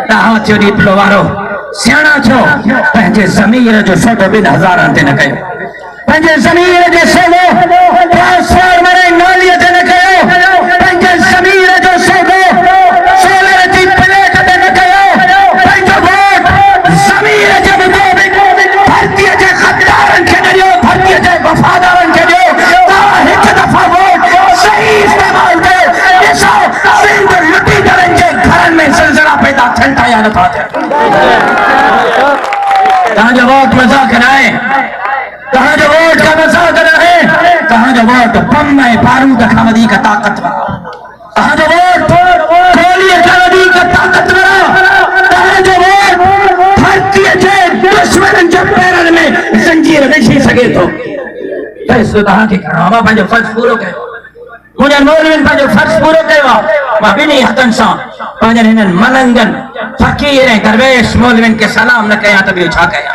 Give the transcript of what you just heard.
तव्हां थियो ॾीपलो वारो सियाणा छो पंहिंजे ज़मीर जो सौदो 2000 ते न कयो पंहिंजे ज़मीर जो सौदो ट्रांसफार्मर नालीअ ते न कयो पंहिंजे ज़मीर जो सौदो सोलर जी प्लेट ते न कयो पंहिंजो वोट ज़मीर जे मुताबिक़ धरतीअ जे ख़ददारनि खे ॾियो धरतीअ जे वफ़ादारनि खे ॾियो तव्हां हिकु दफ़ा वोट सही इस्तेमाल कयो ॾिसो सिंध लुटींदड़नि जे घरनि में ज़िलज़िला पैदा थियनि था या नथा थियनि तव्हांजो वोट मज़ाक न आहे तव्हांजो वोट का मज़ाक न आहे तव्हांजो वोट बम ऐं बारूद खां वधीक ताक़तवर तव्हांजो वोट गोलीअ खां वधीक ताक़तवर तव्हांजो वोट धरतीअ जे दुश्मननि जे पेरनि में ज़ंजीर विझी सघे थो फैसलो तव्हांखे करणो आहे मां पंहिंजो फ़र्ज़ पूरो कयो मुंहिंजनि मौलवियुनि पंहिंजो फ़र्ज़ पूरो कयो आहे मां ॿिन्ही हथनि सां पंहिंजनि हिननि मलंगनि फ़क़ीर ऐं दरवेश मौलवियुनि खे सलाम न कयां त ॿियो छा कयां